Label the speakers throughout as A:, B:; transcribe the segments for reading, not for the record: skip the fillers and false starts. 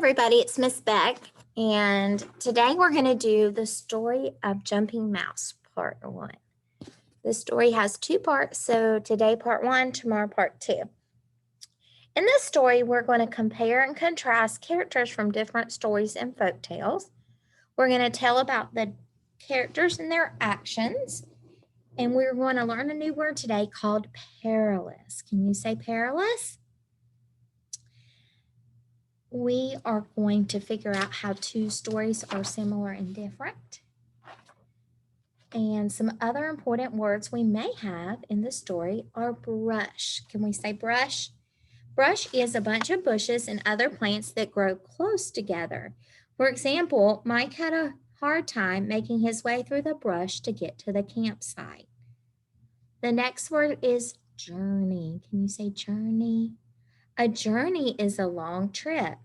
A: everybody, it's Miss Beck, and today we're going to do the story of Jumping Mouse, part one. The story has two parts, so today part one, tomorrow part two. In this story, we're going to compare and contrast characters from different stories and folk tales. We're going to tell about the characters and their actions, and we're going to learn a new word today called perilous. Can you say perilous? We are going to figure out how two stories are similar and different. And some other important words we may have in the story are brush. Can we say brush? Brush is a bunch of bushes and other plants that grow close together. For example, Mike had a hard time making his way through the brush to get to the campsite. The next word is journey. Can you say journey? A journey is a long trip.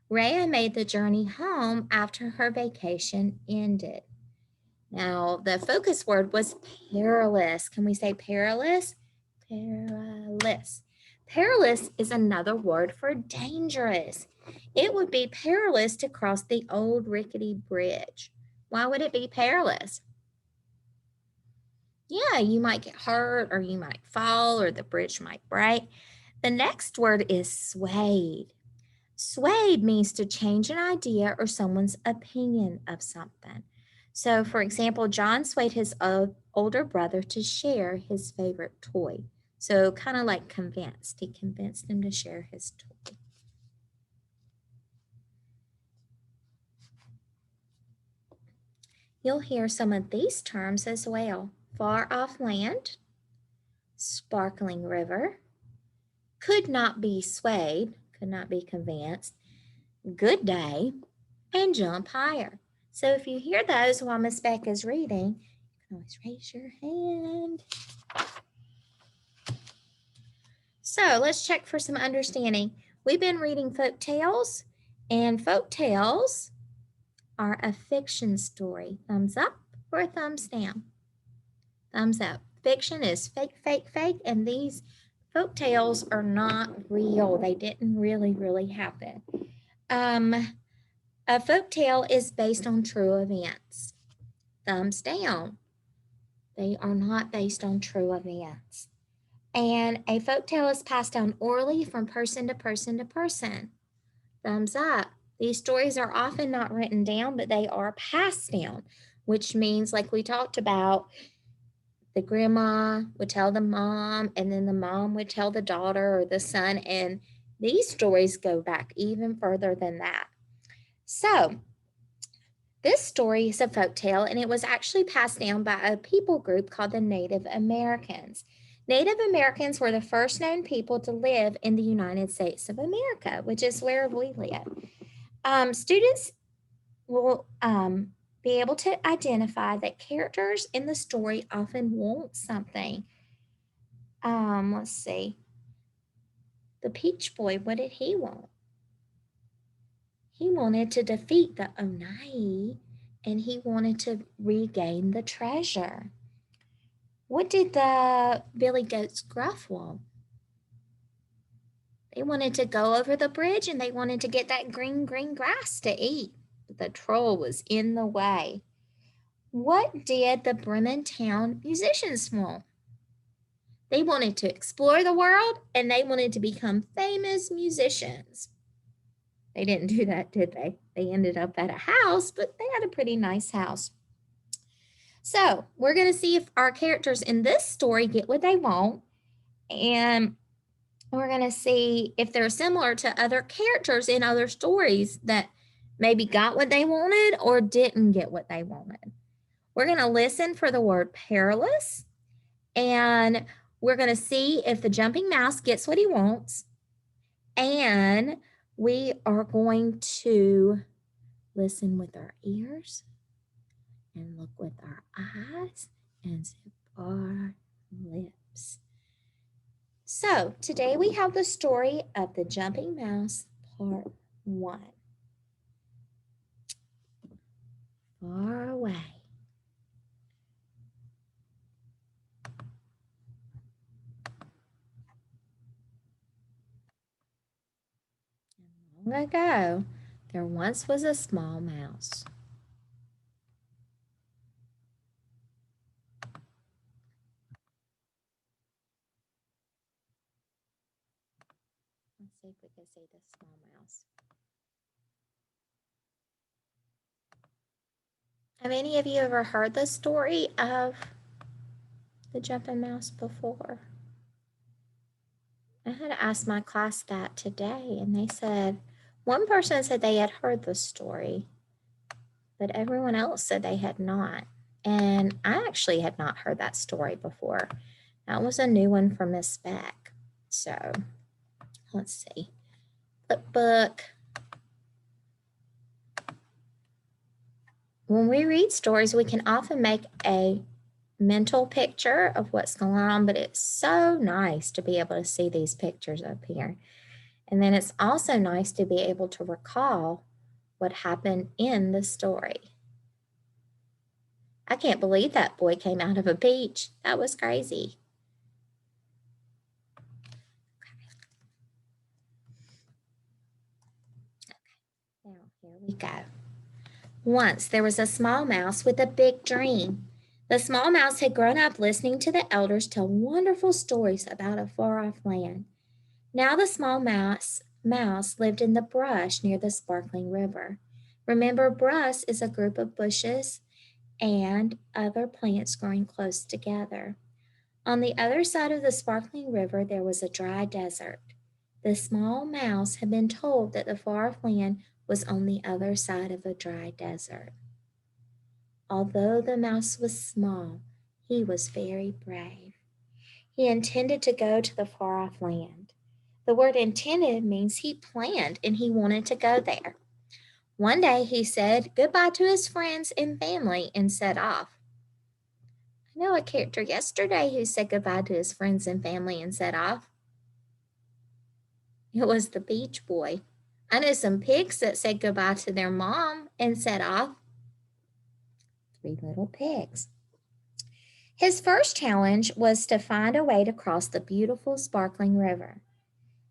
A: Rhea made the journey home after her vacation ended. Now, the focus word was perilous. Can we say perilous? Perilous. Perilous is another word for dangerous. It would be perilous to cross the old rickety bridge. Why would it be perilous? Yeah, you might get hurt or you might fall or the bridge might break. The next word is swayed. Swayed means to change an idea or someone's opinion of something. So, for example, John swayed his older brother to share his favorite toy. So, kind of like convinced. He convinced him to share his toy. You'll hear some of these terms as well. Far off land, sparkling river, could not be swayed, could not be convinced, good day, and jump higher. So if you hear those while Miss Beck is reading, you can always raise your hand. So let's check for some understanding. We've been reading folk tales, and folk tales are a fiction story. Thumbs up or thumbs down? Thumbs up. Fiction is fake, fake, fake, and these folk tales are not real. They didn't really happen. A folk tale is based on true events. Thumbs down. They are not based on true events. And a folk tale is passed down orally from person to person to person. Thumbs up. These stories are often not written down, but they are passed down, which means, like we talked about, the grandma would tell the mom, and then the mom would tell the daughter or the son, and these stories go back even further than that. So, this story is a folk tale, and it was actually passed down by a people group called the Native Americans. Native Americans were the first known people to live in the United States of America, which is where we live. Students will be able to identify that characters in the story often want something. Let's see. The Peach Boy, what did he want? He wanted to defeat the Onai, and he wanted to regain the treasure. What did the Billy Goat's Gruff want? They wanted to go over the bridge and they wanted to get that green grass to eat. But the troll was in the way. What did the Bremen Town musicians want? They wanted to explore the world and they wanted to become famous musicians. They didn't do that, did they? They ended up at a house, but they had a pretty nice house. So we're going to see if our characters in this story get what they want, and we're going to see if they're similar to other characters in other stories that maybe got what they wanted or didn't get what they wanted. We're going to listen for the word perilous, and we're going to see if the jumping mouse gets what he wants, and we are going to listen with our ears and look with our eyes and zip our lips. So today we have the story of the Jumping Mouse, part 1. Far away. Long ago, There once was a small mouse. Let's see if we can see the small mouse. Have any of you ever heard the story of the jumping mouse before? I had asked my class that today, and they said, one person said they had heard the story, but everyone else said they had not. And I actually had not heard that story before. That was a new one from Miss Beck. So let's see. Flip book. When we read stories, we can often make a mental picture of what's going on, but it's so nice to be able to see these pictures up here. And then it's also nice to be able to recall what happened in the story. I can't believe that boy came out of a beach. That was crazy. Okay. Now, here we go. Once there was a small mouse with a big dream. The small mouse had grown up listening to the elders tell wonderful stories about a far-off land. Now the small mouse lived in the brush near the sparkling river. Remember, brush is a group of bushes and other plants growing close together. On the other side of the sparkling river, there was a dry desert. The small mouse had been told that the far-off land was on the other side of a dry desert. Although the mouse was small, he was very brave. He intended to go to the far-off land. The word intended means he planned and he wanted to go there. One day he said goodbye to his friends and family and set off. I know a character yesterday who said goodbye to his friends and family and set off. It was the Beach Boy. I know some pigs that said goodbye to their mom and set off. 3 little pigs. His first challenge was to find a way to cross the beautiful sparkling river.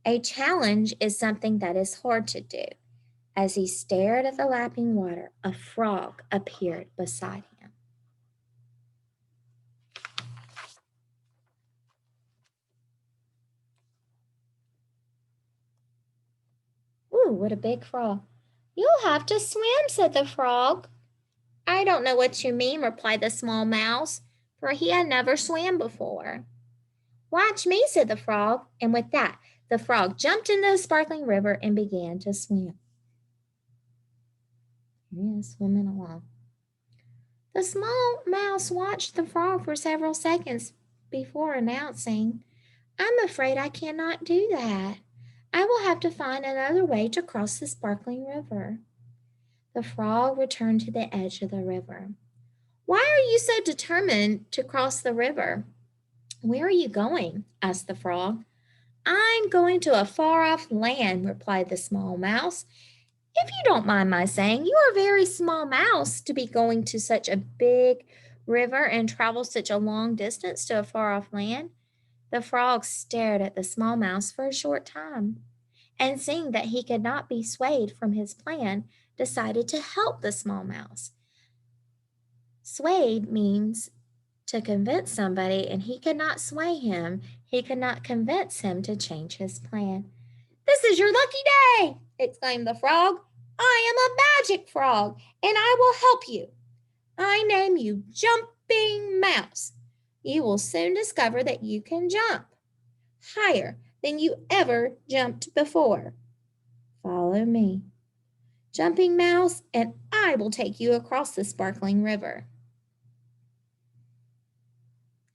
A: A challenge is something that is hard to do. As he stared at the lapping water, a frog appeared beside him. Ooh, what a big frog. You'll have to swim, said the frog. I don't know what you mean, replied the small mouse, for he had never swam before. Watch me, said the frog, and with that, the frog jumped into the sparkling river and began to swim. He is swimming along. The small mouse watched the frog for several seconds before announcing, I'm afraid I cannot do that. I will have to find another way to cross the sparkling river. The frog returned to the edge of the river. Why are you so determined to cross the river? Where are you going? Asked the frog. I'm going to a far-off land, replied the small mouse. If you don't mind my saying, you are a very small mouse to be going to such a big river and travel such a long distance to a far-off land. The frog stared at the small mouse for a short time, and seeing that he could not be swayed from his plan, decided to help the small mouse. Swayed means to convince somebody, and he could not sway him. He could not convince him to change his plan. This is your lucky day, exclaimed the frog. I am a magic frog, and I will help you. I name you Jumping Mouse. You will soon discover that you can jump higher than you ever jumped before. Follow me, Jumping Mouse, and I will take you across the sparkling river.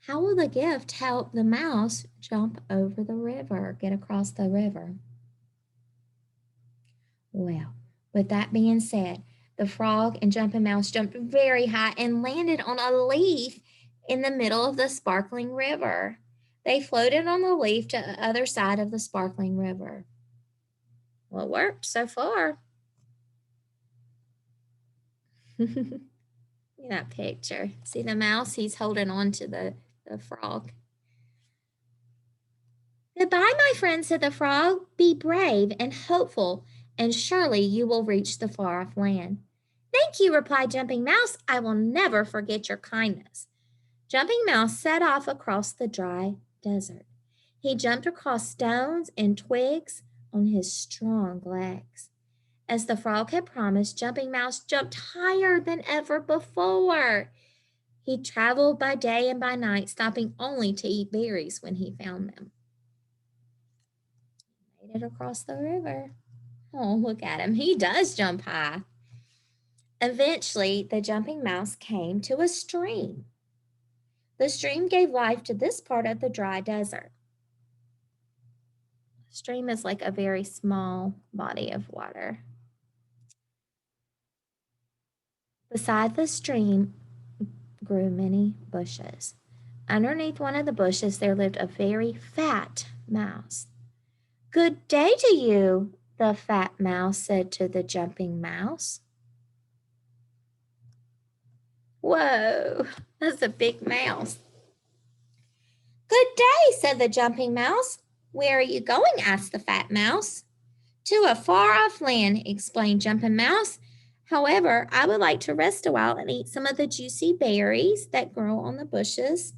A: How will the gift help the mouse jump over the river, get across the river? Well, with that being said, the frog and Jumping Mouse jumped very high and landed on a leaf in the middle of the sparkling river. They floated on the leaf to the other side of the sparkling river. Well, it worked so far. That picture. See the mouse? He's holding on to the frog. Goodbye, my friend, said the frog. Be brave and hopeful, and surely you will reach the far-off land. Thank you, replied Jumping Mouse. I will never forget your kindness. Jumping Mouse set off across the dry desert. He jumped across stones and twigs on his strong legs. As the frog had promised, Jumping Mouse jumped higher than ever before. He traveled by day and by night, stopping only to eat berries when he found them. Made it across the river. Oh, look at him. He does jump high. Eventually, the Jumping Mouse came to a stream. The stream gave life to this part of the dry desert. A stream is like a very small body of water. Beside the stream grew many bushes. Underneath one of the bushes there lived a very fat mouse. Good day to you, the fat mouse said to the Jumping Mouse. Whoa, that's a big mouse. Good day, said the Jumping Mouse. Where are you going? Asked the fat mouse. To a far-off land, explained Jumping Mouse. However, I would like to rest a while and eat some of the juicy berries that grow on the bushes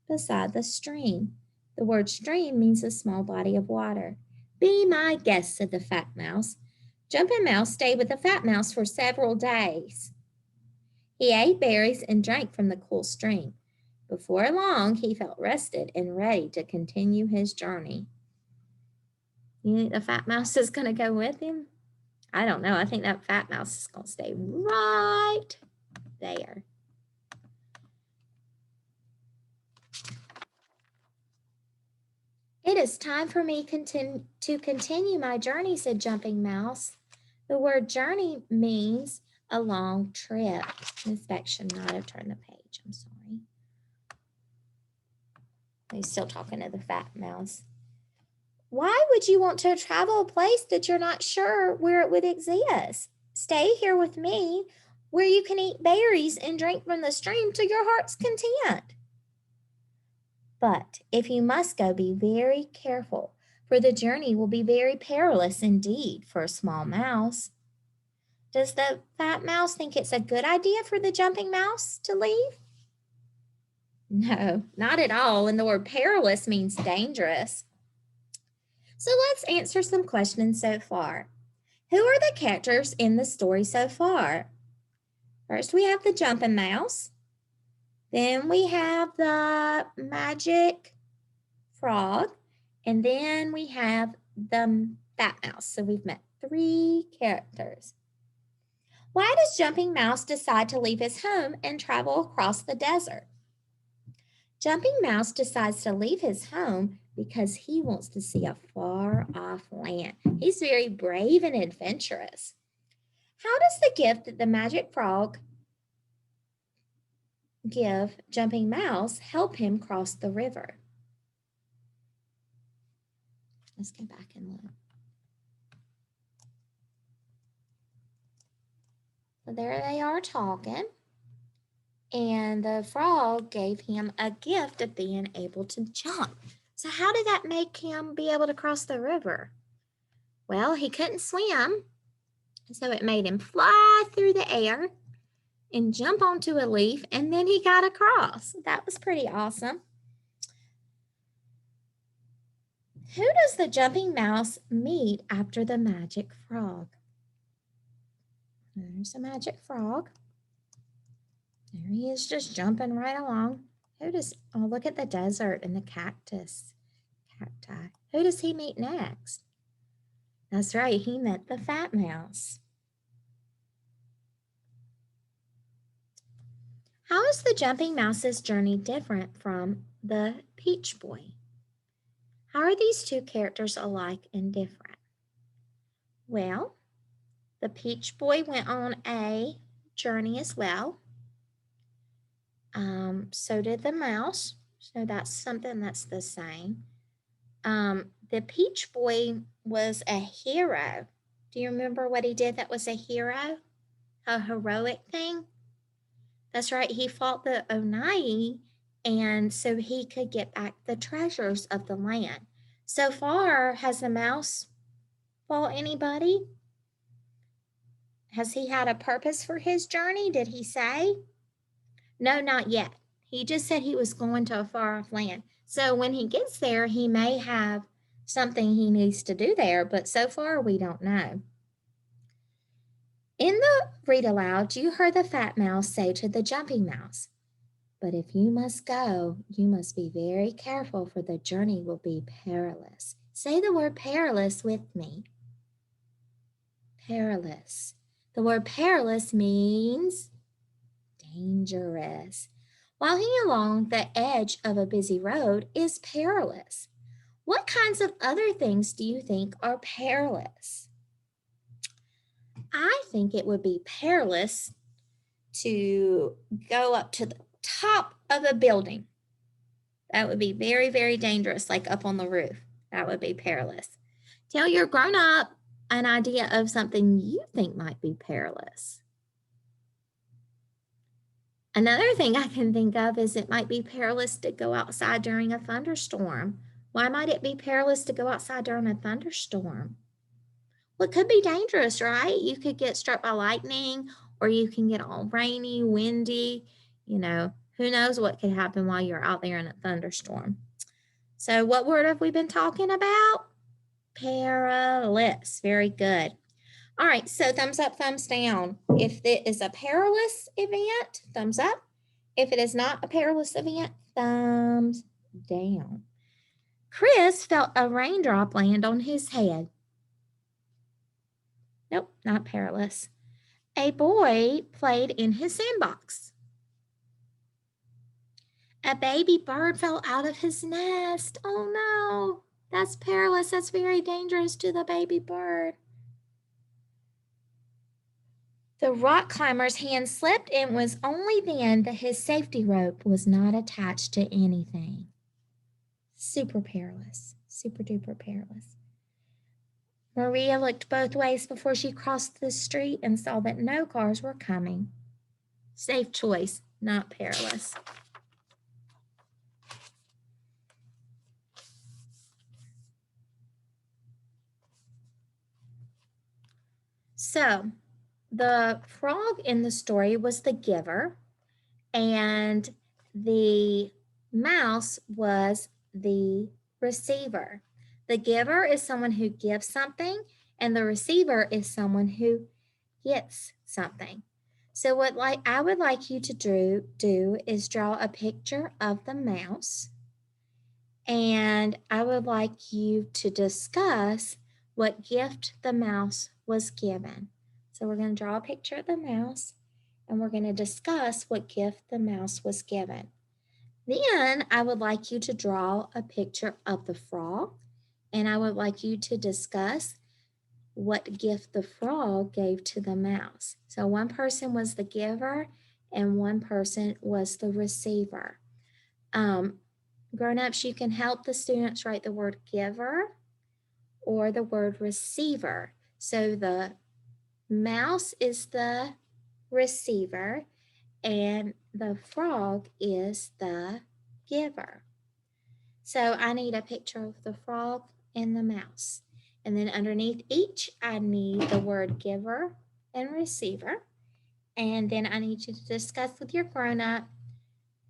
A: beside the stream. The word stream means a small body of water. Be my guest, said the fat mouse. Jumping Mouse stayed with the fat mouse for several days. He ate berries and drank from the cool stream. Before long, he felt rested and ready to continue his journey. You think the fat mouse is going to go with him? I don't know. I think that fat mouse is going to stay right there. It is time for me to continue my journey, said Jumping Mouse. The word journey means a long trip. Miss Beck should not have turned the page. I'm sorry. He's still talking to the fat mouse. Why would you want to travel a place that you're not sure where it would exist? Stay here with me where you can eat berries and drink from the stream to your heart's content. But if you must go, be very careful, for the journey will be very perilous indeed for a small mouse. Does the fat mouse think it's a good idea for the Jumping Mouse to leave? No, not at all. And the word perilous means dangerous. So let's answer some questions so far. Who are the characters in the story so far? First, we have the Jumping Mouse. Then we have the magic frog. And then we have the fat mouse. So we've met 3 characters. Why does Jumping Mouse decide to leave his home and travel across the desert? Jumping Mouse decides to leave his home because he wants to see a far-off land. He's very brave and adventurous. How does the gift that the magic frog give Jumping Mouse help him cross the river? Let's go back and look. So there they are talking. And the frog gave him a gift of being able to jump. So how did that make him be able to cross the river? Well, he couldn't swim, so it made him fly through the air and jump onto a leaf, and then he got across. That was pretty awesome. Who does the Jumping Mouse meet after the magic frog? There's a magic frog. There he is, just jumping right along. Oh, look at the desert and the cacti. Who does he meet next? That's right, he met the fat mouse. How is the Jumping Mouse's journey different from the Peach Boy? How are these 2 characters alike and different? Well, the Peach Boy went on a journey as well. So did the mouse. So that's something that's the same. The Peach Boy was a hero. Do you remember what he did that was a hero? A heroic thing? That's right, he fought the Onai, and so he could get back the treasures of the land. So far, has the mouse fought anybody? Has he had a purpose for his journey? Did he say? No, not yet. He just said he was going to a far off land. So when he gets there, he may have something he needs to do there, but so far we don't know. In the read aloud, you heard the fat mouse say to the jumping mouse, "But if you must go, you must be very careful, for the journey will be perilous." Say the word perilous with me. Perilous. The word perilous means dangerous. Walking along the edge of a busy road is perilous. What kinds of other things do you think are perilous? I think it would be perilous to go up to the top of a building. That would be very, very dangerous, like up on the roof. That would be perilous. Tell your grown up an idea of something you think might be perilous. Another thing I can think of is it might be perilous to go outside during a thunderstorm. Why might it be perilous to go outside during a thunderstorm? Well, it could be dangerous, right? You could get struck by lightning, or you can get all rainy, windy. You know, who knows what could happen while you're out there in a thunderstorm. So what word have we been talking about? Perilous. Very good. All right, so thumbs up, thumbs down. If it is a perilous event, thumbs up. If it is not a perilous event, thumbs down. Chris felt a raindrop land on his head. Nope, not perilous. A boy played in his sandbox. A baby bird fell out of his nest. Oh no, that's perilous. That's very dangerous to the baby bird. The rock climber's hand slipped, and it was only then that his safety rope was not attached to anything. Super perilous, super duper perilous. Maria looked both ways before she crossed the street and saw that no cars were coming. Safe choice, not perilous. So, the frog in the story was the giver, and the mouse was the receiver. The giver is someone who gives something, and the receiver is someone who gets something. So what I would like you to do is draw a picture of the mouse, and I would like you to discuss what gift the mouse was given. So we're going to draw a picture of the mouse, and we're going to discuss what gift the mouse was given. Then I would like you to draw a picture of the frog, and I would like you to discuss what gift the frog gave to the mouse. So one person was the giver and one person was the receiver. Grown-ups, you can help the students write the word giver or the word receiver. So the mouse is the receiver and the frog is the giver. So I need a picture of the frog and the mouse. And then underneath each, I need the word giver and receiver. And then I need you to discuss with your grown-up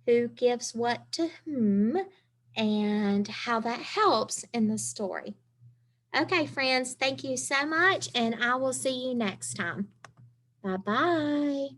A: who gives what to whom and how that helps in the story. Okay, friends, thank you so much, and I will see you next time. Bye-bye.